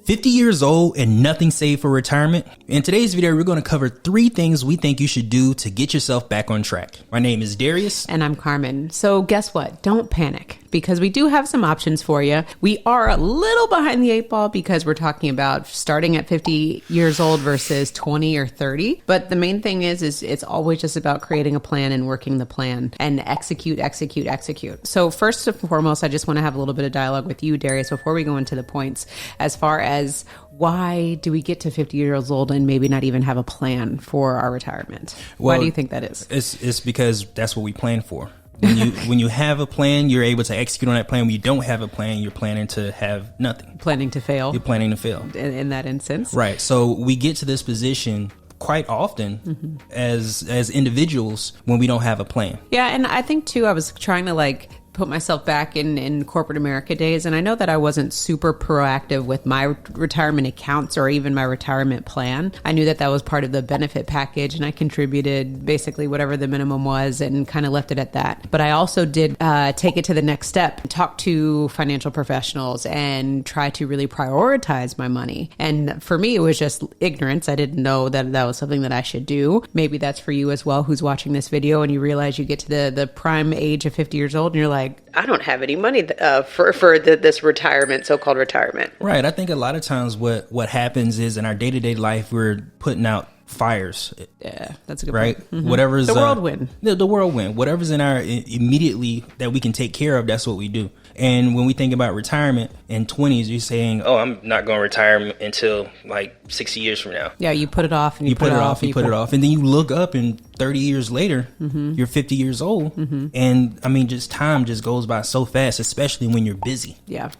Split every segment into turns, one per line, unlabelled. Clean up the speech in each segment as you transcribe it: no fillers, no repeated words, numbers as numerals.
50 years old and nothing saved for retirement? In today's video, we're going to cover 3 things we think you should do to get yourself back on track. My name is Darius.
And I'm Carmen. So guess what? Don't panic, because we do have some options for you. We are a little behind the 8 ball because we're talking about starting at 50 years old versus 20 or 30. But the main thing is it's always just about creating a plan and working the plan and execute. So first and foremost, I just want to have a little bit of dialogue with you, Darius, before we go into the points as far as why do we get to 50 years old and maybe not even have a plan for our retirement? Why do you think that is?
It's because that's what we plan for. When you have a plan, you're able to execute on that plan. When you don't have a plan, you're planning to have nothing.
Planning to fail.
You're planning to fail.
In that instance.
Right. So we get to this position quite often as individuals when we don't have a plan.
Yeah. And I think too, I was trying to put myself back in corporate America days. And I know that I wasn't super proactive with my retirement accounts or even my retirement plan. I knew that that was part of the benefit package, and I contributed basically whatever the minimum was and kind of left it at that. But I also did take it to the next step, talk to financial professionals and try to really prioritize my money. And for me, it was just ignorance. I didn't know that that was something that I should do. Maybe that's for you as well, who's watching this video, and you realize you get to the prime age of 50 years old and you're like, I don't have any money for this retirement, so-called retirement.
Right. I think a lot of times what happens is in our day-to-day life, we're putting out fires.
Yeah, that's a good
right?
point. Mm-hmm.
Whatever's
the whirlwind.
The whirlwind. Whatever's in our immediately that we can take care of, that's what we do. And when we think about retirement in 20s, you're saying, oh, I'm not going to retire until like 60 years from now.
Yeah, you put it off and you put it off.
You put it off. And then you look up and 30 years later, you're 50 years old. And I mean, just time just goes by so fast, especially when you're busy.
Yeah.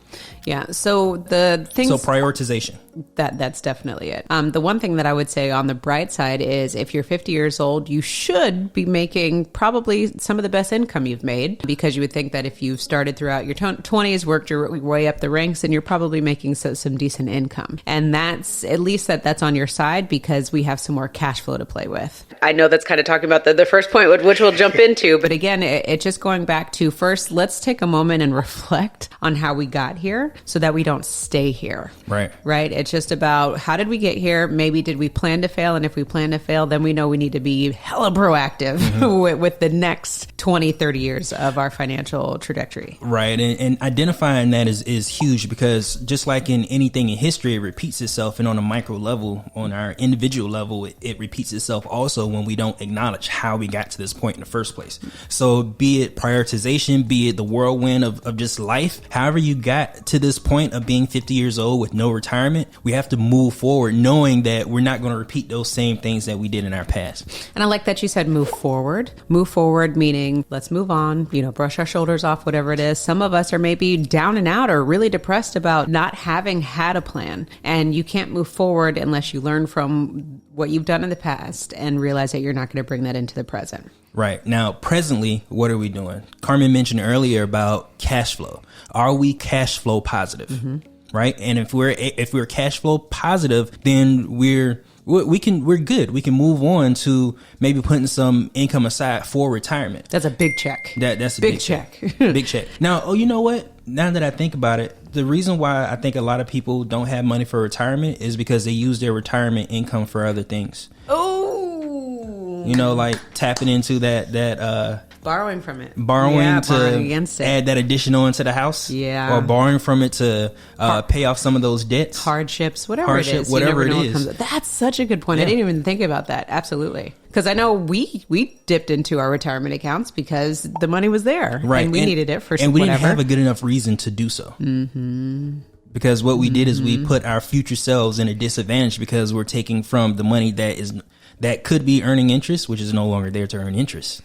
Yeah. So the things.
So prioritization.
That's definitely it. The one thing that I would say on the bright side is if you're 50 years old, you should be making probably some of the best income you've made, because you would think that if you've started throughout your 20s, worked your way up the ranks, and you're probably making some decent income. And that's at least that's on your side, because we have some more cash flow to play with. I know that's kind of talking about the first point, which we'll jump into. But again, it's just going back to first, let's take a moment and reflect on how we got here so that we don't stay here. Right. It's just about how did we get here? Maybe did we plan to fail? And if we plan to fail, then we know we need to be hella proactive with the next 20, 30 years of our financial trajectory.
Right. And identifying that is huge, because just like in anything in history, it repeats itself. And on a micro level, on our individual level, it repeats itself also when we don't acknowledge how we got to this point in the first place. So be it prioritization, be it the whirlwind of just life, however you got to this point of being 50 years old with no retirement, we have to move forward knowing that we're not going to repeat those same things that we did in our past.
And I like that you said move forward. Move forward meaning let's move on, brush our shoulders off, whatever it is. Some of us are maybe down and out or really depressed about not having had a plan. And you can't move forward unless you learn from what you've done in the past and realize that you're not going to bring that into the present.
Right. Now, presently, what are we doing? Carmen mentioned earlier about cash flow. Are we cash flow positive? Right. And if we're cash flow positive, then we're good. We can move on to maybe putting some income aside for retirement.
That's a big check.
That's a big check. Big check. Now, you know what? Now that I think about it, the reason why I think a lot of people don't have money for retirement is because they use their retirement income for other things.
Oh,
like tapping into that
borrowing from it,
borrowing against it, add that additional into the house, or borrowing from it to pay off some of those debts,
hardships, whatever it is. That's such a good point. I didn't even think about that. Absolutely. Because I know we dipped into our retirement accounts because the money was there, right? And we needed it for
and we didn't have a good enough reason to do so. Because what we did is we put our future selves in a disadvantage because we're taking from the money that could be earning interest, which is no longer there to earn interest.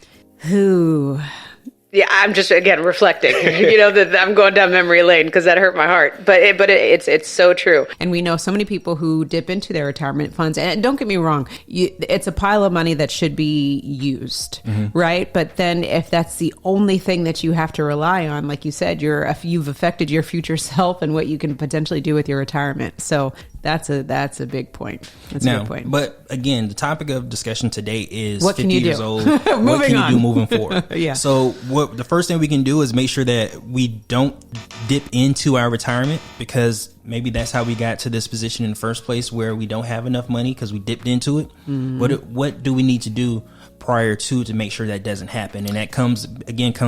Yeah, I'm just, again, reflecting, that I'm going down memory lane because that hurt my heart. But it's so true. And we know so many people who dip into their retirement funds. And don't get me wrong, it's a pile of money that should be used, right? But then if that's the only thing that you have to rely on, like you said, you've affected your future self and what you can potentially do with your retirement. So that's a big point. That's a good point.
But again, the topic of discussion today is
what
50 years old. What can you do moving forward?
Yeah.
So the first thing we can do is make sure that we don't dip into our retirement, because maybe that's how we got to this position in the first place, where we don't have enough money because we dipped into it. What do we need to do prior to make sure that doesn't happen? And that comes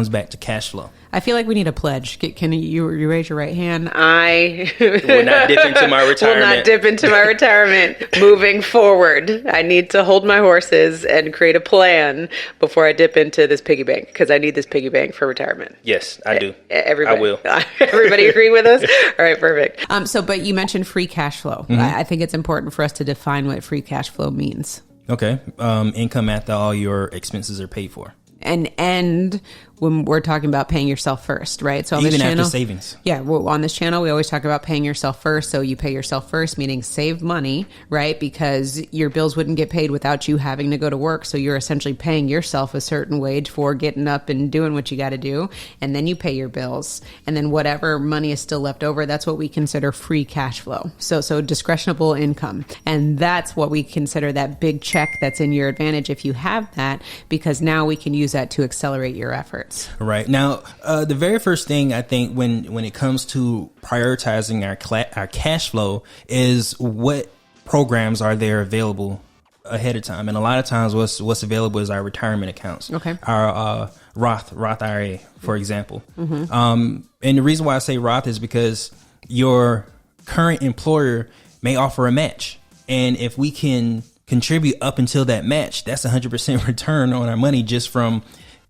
back to cash flow.
I feel like we need a pledge. Can you raise your right hand?
I
will not dip into my retirement.
Will not dip into my retirement. Moving forward, I need to hold my horses and create a plan before I dip into this piggy bank, because I need this piggy bank for retirement.
Yes, I do.
Everybody,
I will.
Everybody agree with us? All right, perfect.
But you mentioned free cash flow. I think it's important for us to define what free cash flow means.
Okay. Income after all your expenses are paid for.
And when we're talking about paying yourself first, right? So on
even
this channel,
after savings.
Yeah, well, on this channel, we always talk about paying yourself first. So you pay yourself first, meaning save money, right? Because your bills wouldn't get paid without you having to go to work. So you're essentially paying yourself a certain wage for getting up and doing what you got to do. And then you pay your bills. And then whatever money is still left over, that's what we consider free cash flow. So discretionable income. And that's what we consider that big check that's in your advantage if you have that, because now we can use that to accelerate your efforts.
Right. Now, the very first thing I think when it comes to prioritizing our cash flow is what programs are there available ahead of time. And a lot of times what's available is our retirement accounts.
Okay.
Our Roth IRA, for example. And the reason why I say Roth is because your current employer may offer a match. And if we can contribute up until that match, that's 100% return on our money just from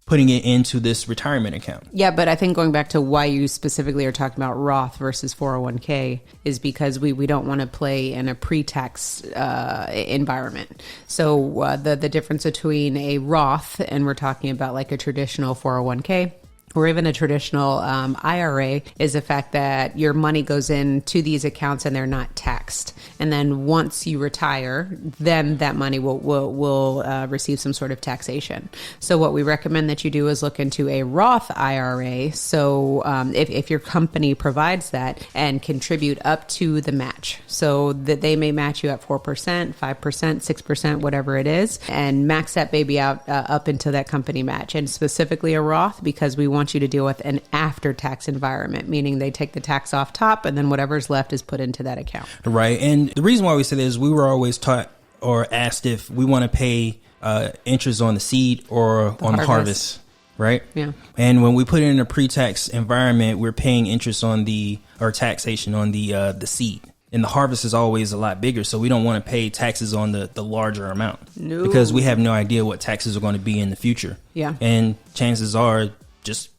putting it into this retirement account.
Yeah, but I think going back to why you specifically are talking about Roth versus 401k is because we don't want to play in a pre-tax environment. So the difference between a Roth, and we're talking about like a traditional 401k, or even a traditional IRA, is the fact that your money goes into these accounts and they're not taxed. And then once you retire, then that money will receive some sort of taxation. So what we recommend that you do is look into a Roth IRA. So if your company provides that, and contribute up to the match. So that they may match you at 4%, 5%, 6%, whatever it is, and max that baby out up into that company match. And specifically a Roth, because we want you to deal with an after-tax environment, meaning they take the tax off top and then whatever's left is put into that account.
Right. And the reason why we say this is we were always taught or asked if we want to pay interest on the seed or on the harvest. Right.
Yeah.
And when we put it in a pre-tax environment, we're paying interest on taxation on the seed. And the harvest is always a lot bigger, so we don't want to pay taxes on the larger amount.
No.
Because we have no idea what taxes are going to be in the future.
Yeah.
And chances are just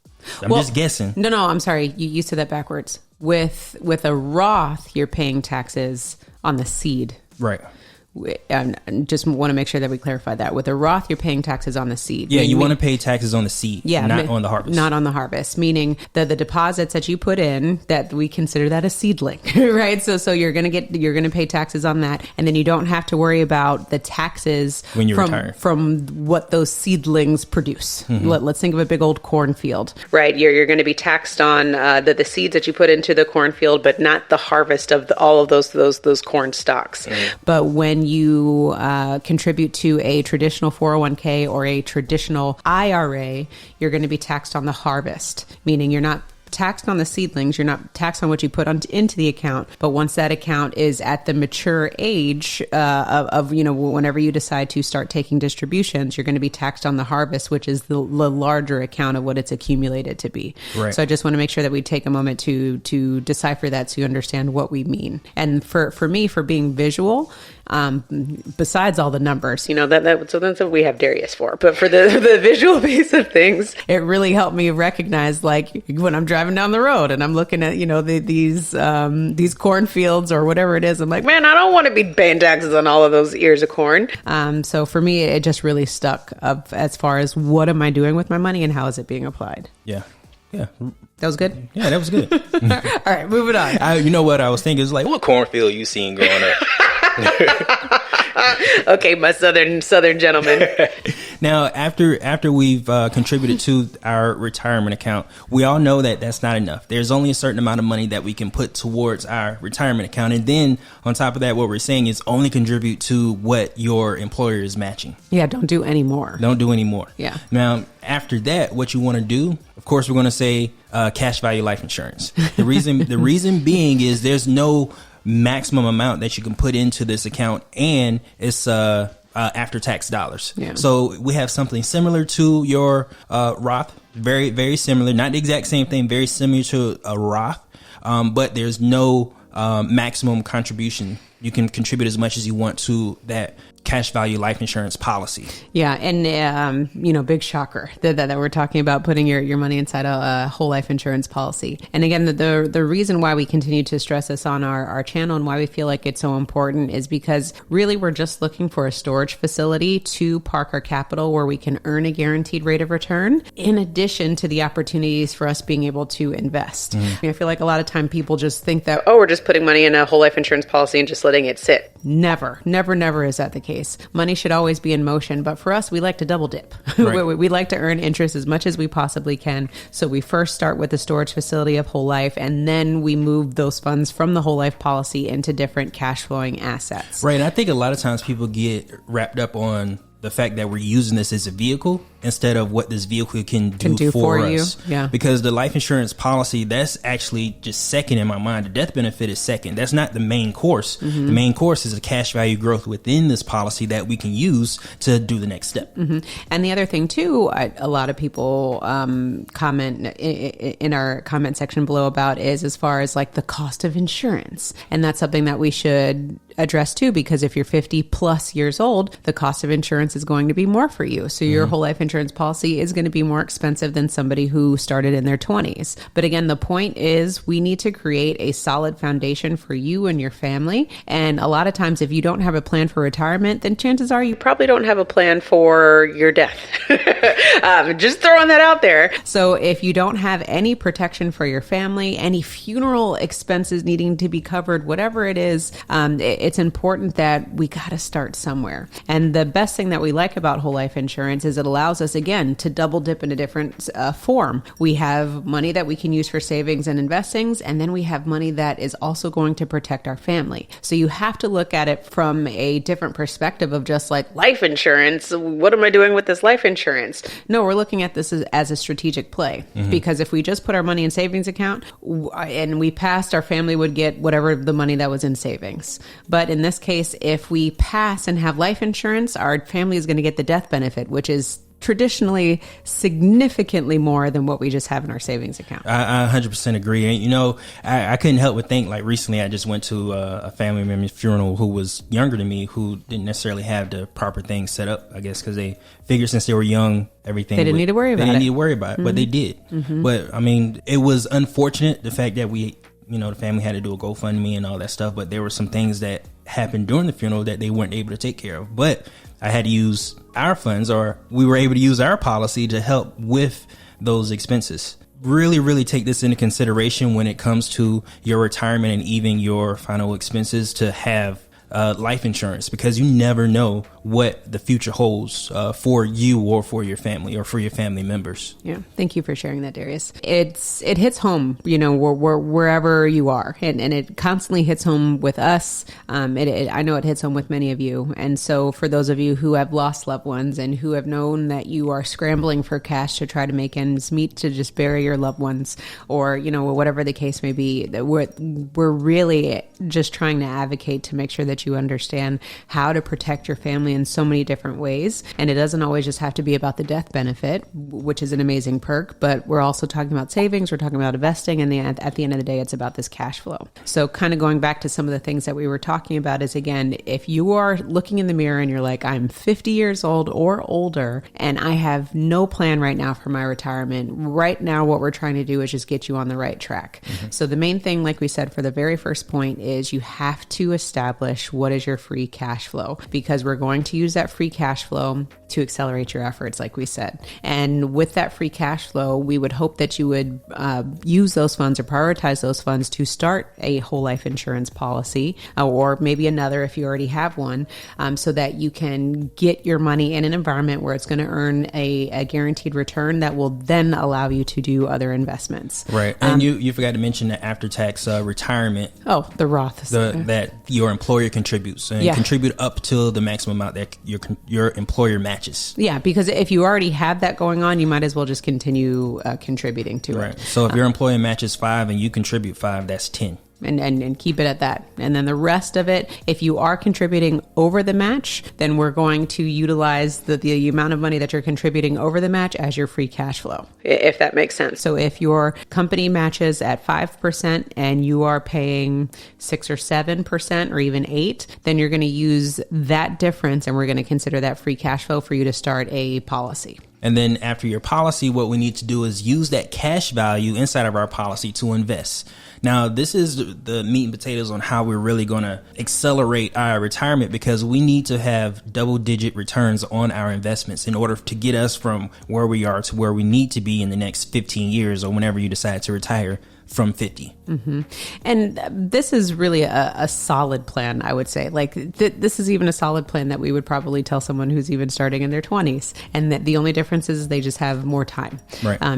guessing.
No, I'm sorry. You said that backwards. With a Roth, you're paying taxes on the seed.
Right.
Just want to make sure that we clarify that. With a Roth, you're paying taxes on the seed.
Yeah, you want to pay taxes on the seed, not on the harvest.
Not on the harvest, meaning the deposits that you put in, that we consider that a seedling, right? So you're going to pay taxes on that, and then you don't have to worry about the taxes
when you retire
from what those seedlings produce. Mm-hmm. Let's think of a big old cornfield.
Right, you're going to be taxed on the seeds that you put into the cornfield, but not the harvest of all of those corn stalks.
Mm-hmm.
But when you contribute to a traditional 401k or a traditional IRA, you're going to be taxed on the harvest, meaning you're not taxed on the seedlings, you're not taxed on what you put into the account. But once that account is at the mature age of whenever you decide to start taking distributions, you're going to be taxed on the harvest, which is the larger account of what it's accumulated to be.
Right.
So I just want to make sure that we take a moment to decipher that so you understand what we mean. And for me, for being visual, besides all the numbers,
so that's what we have Darius for. But for the visual piece of things,
it really helped me recognize, like when I'm driving down the road and I'm looking at these cornfields or whatever it is, I'm like,
man, I don't want to be paying taxes on all of those ears of corn.
So for me, it just really stuck up as far as what am I doing with my money and how is it being applied.
Yeah.
That was good?
Yeah, that was good.
All right, moving on.
You know what I was thinking? Is like, what cornfield you seen growing up?
Okay, my southern gentleman.
Now, after we've contributed to our retirement account, we all know that that's not enough. There's only a certain amount of money that we can put towards our retirement account. And then on top of that, what we're saying is only contribute to what your employer is matching.
Yeah, don't do any more.
Don't do any more.
Yeah.
Now, after that, what you want to do, of course, we're going to say cash value life insurance. The reason being is there's no maximum amount that you can put into this account, and it's after tax dollars.
Yeah.
So we have something similar to your Roth, very, very similar, not the exact same thing, very similar to a Roth, but there's no maximum contribution. You can contribute as much as you want to that cash value life insurance policy.
Yeah. And, big shocker that we're talking about putting your money inside a whole life insurance policy. And again, the reason why we continue to stress this on our channel and why we feel like it's so important is because really we're just looking for a storage facility to park our capital where we can earn a guaranteed rate of return, in addition to the opportunities for us being able to invest. I feel like a lot of time people just think that,
Oh, we're just putting money in a whole life insurance policy and just letting it sit.
Never is that the case. Money should always be in motion, but for us, we like to double dip.
Right.
We like to earn interest as much as we possibly can. So we first start with the storage facility of whole life, and then we move those funds from the whole life policy into different cash flowing assets.
Right. And I think a lot of times people get wrapped up on the fact that we're using this as a vehicle instead of what this vehicle can do for us.
Yeah.
Because the life insurance policy, that's actually just second in my mind. The death benefit is second. That's not the main course.
Mm-hmm.
The main course is a cash value growth within this policy that we can use to do the next step.
Mm-hmm. And the other thing too, a lot of people comment in our comment section below about is as far as like the cost of insurance. And that's something that we should address too, because if you're 50 plus years old, the cost of insurance is going to be more for you. So your whole life insurance policy is going to be more expensive than somebody who started in their 20s. But again, the point is we need to create a solid foundation for you and your family. And a lot of times, if you don't have a plan for retirement, then chances are you
Probably don't have a plan for your death. Just throwing that out there.
So if you don't have any protection for your family, any funeral expenses needing to be covered, whatever it is, it's important that we got to start somewhere. And the best thing that we like about whole life insurance is it allows us, again, to double dip in a different form. We have money that we can use for savings and investings, and then we have money that is also going to protect our family. So you have to look at it from a different perspective of just like,
Life insurance. What am I doing with this life insurance?
no, we're looking at this as a strategic play, because if we just put our money in savings account and we passed, our family would get whatever the money that was in savings. But in this case, if we pass and have life insurance, our family is going to get the death benefit, which is traditionally significantly more than what we just have in our savings account.
I 100% agree. And, I couldn't help but think, like, recently I just went to a family member's funeral who was younger than me, who didn't necessarily have the proper things set up, I guess, because they figured since they were young, everything.
They didn't need to worry about it.
They didn't need to worry about it, but they did. But, I mean, it was unfortunate, the fact that we, the family had to do a GoFundMe and all that stuff, but there were some things that happened during the funeral that they weren't able to take care of. But I had to use our funds, or we were able to use our policy to help with those expenses. Really, really take this into consideration when it comes to your retirement and even your final expenses, to have life insurance, because you never know what the future holds for you or for your family or for your family members.
Yeah. Thank you for sharing that, Darius. It hits home, wherever you are, and it constantly hits home with us. I know it hits home with many of you. And so for those of you who have lost loved ones and who have known that you are scrambling for cash to try to make ends meet to just bury your loved ones, or, whatever the case may be, that we're really just trying to advocate to make sure that you understand how to protect your family in so many different ways. And it doesn't always just have to be about the death benefit, which is an amazing perk, but we're also talking about savings, we're talking about investing, and at the end of the day, it's about this cash flow. So kind of going back to some of the things that we were talking about is, again, if you are looking in the mirror and you're like, I'm 50 years old or older, and I have no plan right now for my retirement, right now what we're trying to do is just get you on the right track. So the main thing, like we said, for the very first point is you have to establish what is your free cash flow, because we're going going to use that free cash flow to accelerate your efforts, like we said. And with that free cash flow, we would hope that you would use those funds or prioritize those funds to start a whole life insurance policy, or maybe another if you already have one, so that you can get your money in an environment where it's going to earn a guaranteed return that will then allow you to do other investments.
Right. And you forgot to mention the after-tax retirement.
Oh, the Roth.
That your employer contributes and contribute up to the maximum amount that your employer matches.
Yeah, because if you already have that going on, you might as well just continue contributing to it.
Right. So if your employer matches 5 and you contribute 5, that's 10.
And keep it at that. And then the rest of it, if you are contributing over the match, then we're going to utilize the amount of money that you're contributing over the match as your free cash flow.
If that makes sense.
So if your company matches at 5% and you are paying 6 or 7% or even 8%, then you're going to use that difference and we're going to consider that free cash flow for you to start a policy.
And then after your policy, what we need to do is use that cash value inside of our policy to invest. Now, this is the meat and potatoes on how we're really going to accelerate our retirement, because we need to have double-digit returns on our investments in order to get us from where we are to where we need to be in the next 15 years or whenever you decide to retire from 50.
Mm-hmm. And this is really a solid plan, I would say. Like this is even a solid plan that we would probably tell someone who's even starting in their 20s. And that the only difference is they just have more time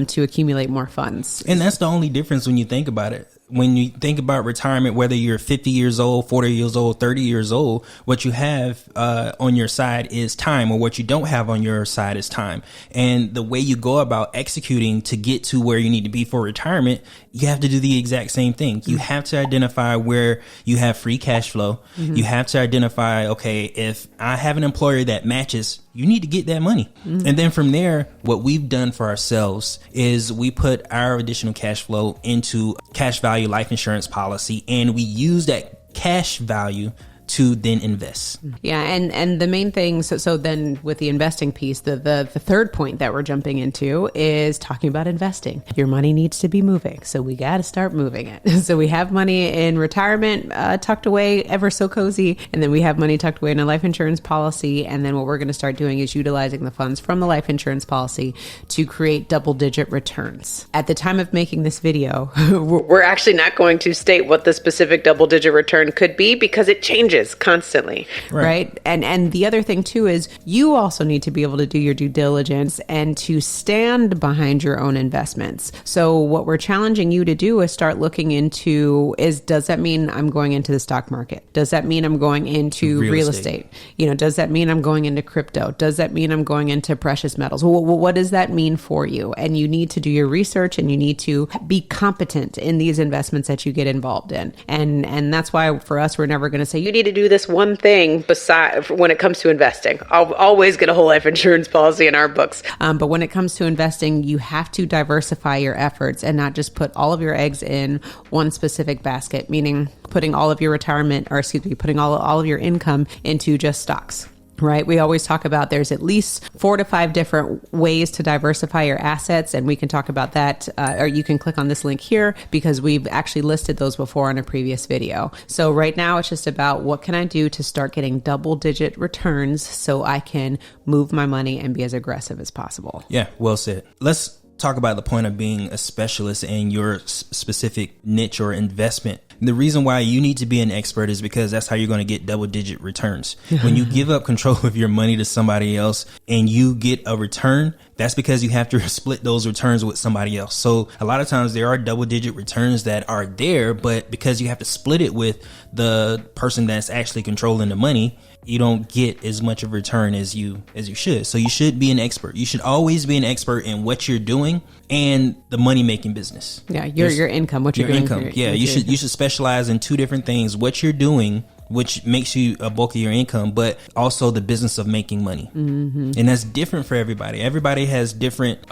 to accumulate more funds.
And that's the only difference when you think about it. When you think about retirement, whether you're 50 years old, 40 years old, 30 years old, what you have on your side is time, or what you don't have on your side is time. And the way you go about executing to get to where you need to be for retirement, you have to do the exact same thing. You have to identify where you have free cash flow. Mm-hmm. You have to identify, okay, if I have an employer that matches, you need to get that money. Mm-hmm. And then from there, what we've done for ourselves is we put our additional cash flow into cash value life insurance policy, and we use that cash value to then invest.
Yeah. And the main thing, so then with the investing piece, the third point that we're jumping into is talking about investing. Your money needs to be moving. So we got to start moving it. So we have money in retirement tucked away, ever so cozy. And then we have money tucked away in a life insurance policy. And then what we're going to start doing is utilizing the funds from the life insurance policy to create double-digit returns. At the time of making this video,
we're actually not going to state what the specific double-digit return could be, because it changes constantly.
Right. And the other thing too is you also need to be able to do your due diligence and to stand behind your own investments. So what we're challenging you to do is start looking into does that mean I'm going into the stock market? Does that mean I'm going into real estate? Does that mean I'm going into crypto? Does that mean I'm going into precious metals? Well, what does that mean for you? And you need to do your research, and you need to be competent in these investments that you get involved in. And that's why for us, we're never going to say you need to do this one thing beside when it comes to investing. I'll always get a whole life insurance policy in our books. But when it comes to investing, you have to diversify your efforts and not just put all of your eggs in one specific basket, meaning putting all of your putting all of your income into just stocks. Right. We always talk about there's at least 4 to 5 different ways to diversify your assets. And we can talk about that, or you can click on this link here, because we've actually listed those before in a previous video. So right now it's just about what can I do to start getting double-digit returns so I can move my money and be as aggressive as possible.
Yeah, well said. Let's talk about the point of being a specialist in your specific niche or investment. The reason why you need to be an expert is because that's how you're going to get double-digit returns. When you give up control of your money to somebody else and you get a return, that's because you have to split those returns with somebody else. So a lot of times there are double-digit returns that are there, but because you have to split it with the person that's actually controlling the money, you don't get as much of a return as you should. So you should be an expert. You should always be an expert in what you're doing and the money making business.
Yeah, your income, what you're doing.
Income. You should specialize in 2 different things: what you're doing, which makes you a bulk of your income, but also the business of making money. Mm-hmm. And that's different for everybody. Everybody has different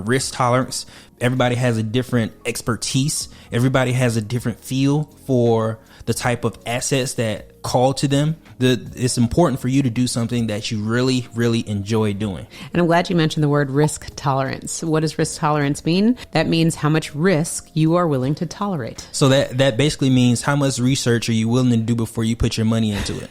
risk tolerance. Everybody has a different expertise. Everybody has a different feel for the type of assets that call to them. It's important for you to do something that you really, really enjoy doing.
And I'm glad you mentioned the word risk tolerance. What does risk tolerance mean? That means how much risk you are willing to tolerate.
So that basically means how much research are you willing to do before you put your money into it?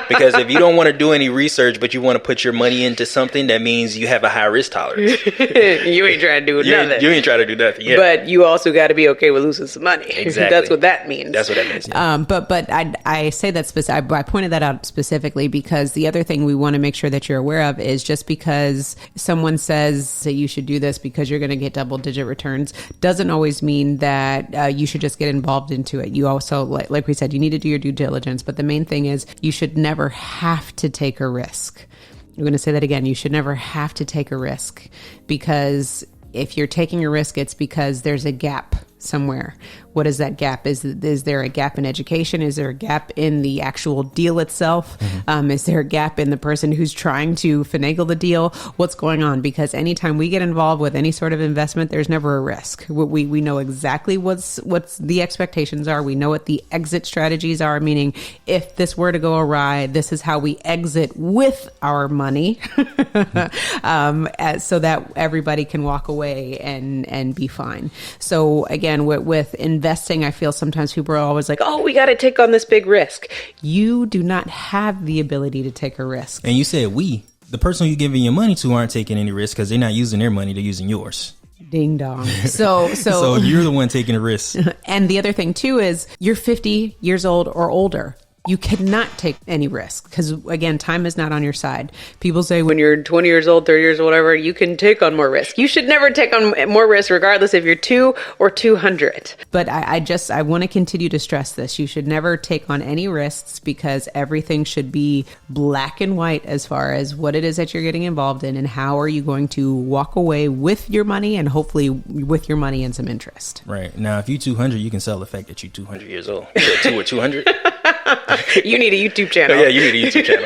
Because if you don't want to do any research, but you want to put your money into something, that means you have a high risk tolerance.
You ain't trying to do nothing.
You ain't trying to do nothing. Yeah.
But you also got to be okay with losing some money.
Exactly.
That's what that means.
That's what that means. Yeah.
But I say that I pointed that out specifically because the other thing we want to make sure that you're aware of is just because someone says that you should do this because you're going to get double-digit returns doesn't always mean that you should just get involved into it. You also, like we said, you need to do your due diligence. But the main thing is you should never have to take a risk. I'm going to say that again. You should never have to take a risk, because if you're taking a risk, it's because there's a gap somewhere. What is that gap? Is there a gap in education? Is there a gap in the actual deal itself? Mm-hmm. Is there a gap in the person who's trying to finagle the deal? What's going on? Because anytime we get involved with any sort of investment, there's never a risk. We know exactly what's the expectations are. We know what the exit strategies are, meaning if this were to go awry, this is how we exit with our money, so that everybody can walk away and be fine. So again, with investing, I feel sometimes people are always like,
oh, we got to take on this big risk.
You do not have the ability to take a risk.
And you said the person you're giving your money to aren't taking any risk because they're not using their money, they're using yours.
Ding dong. So
you're the one taking a risk.
And the other thing too is you're 50 years old or older. You cannot take any risk because, again, time is not on your side. People say
when you're 20 years old, 30 years old, whatever, you can take on more risk. You should never take on more risk, regardless if you're 2 or 200.
But I want to continue to stress this. You should never take on any risks because everything should be black and white as far as what it is that you're getting involved in and how are you going to walk away with your money and hopefully with your money and some interest.
Right. Now, if you're 200, you can sell the fact that you're 200 years old. You're 2 or 200.
You need a YouTube channel.
Yeah, you need a YouTube channel.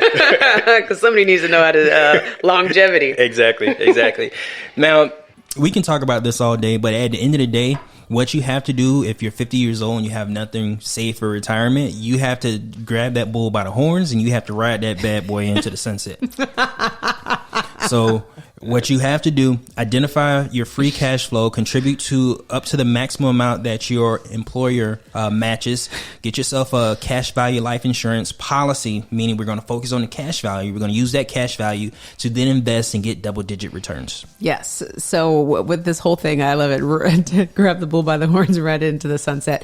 Because somebody needs to know how to longevity.
Exactly. Now, we can talk about this all day, but at the end of the day, what you have to do if you're 50 years old and you have nothing saved for retirement, you have to grab that bull by the horns and you have to ride that bad boy into the sunset. So what you have to do, identify your free cash flow, contribute to up to the maximum amount that your employer matches. Get yourself a cash value life insurance policy, meaning we're going to focus on the cash value. We're going to use that cash value to then invest and get double-digit returns.
Yes. So with this whole thing, I love it. Grab the bull by the horns and ride it into the sunset.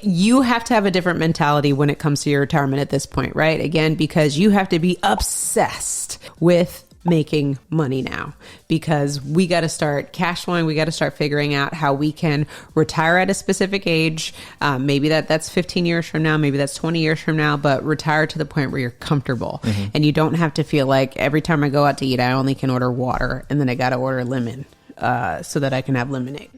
You have to have a different mentality when it comes to your retirement at this point, right? Again, because you have to be obsessed with making money now, because we got to start cash flowing. We got to start figuring out how we can retire at a specific age. Maybe that's 15 years from now, maybe that's 20 years from now, but retire to the point where you're comfortable. Mm-hmm. And you don't have to feel like every time I go out to eat, I only can order water and then I got to order lemon so that I can have lemonade.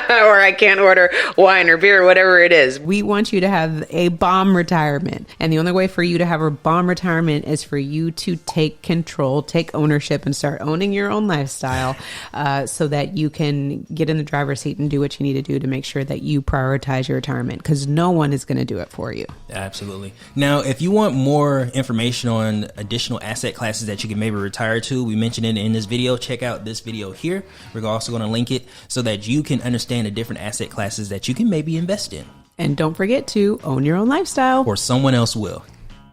Or I can't order wine or beer or whatever it is.
We want you to have a bomb retirement. And the only way for you to have a bomb retirement is for you to take control, take ownership, and start owning your own lifestyle so that you can get in the driver's seat and do what you need to do to make sure that you prioritize your retirement, because no one is going to do it for you.
Absolutely. Now, if you want more information on additional asset classes that you can maybe retire to, we mentioned it in this video. Check out this video here. We're also going to link it so that you can understand the different asset classes that you can maybe invest in.
And don't forget to own your own lifestyle.
Or someone else will.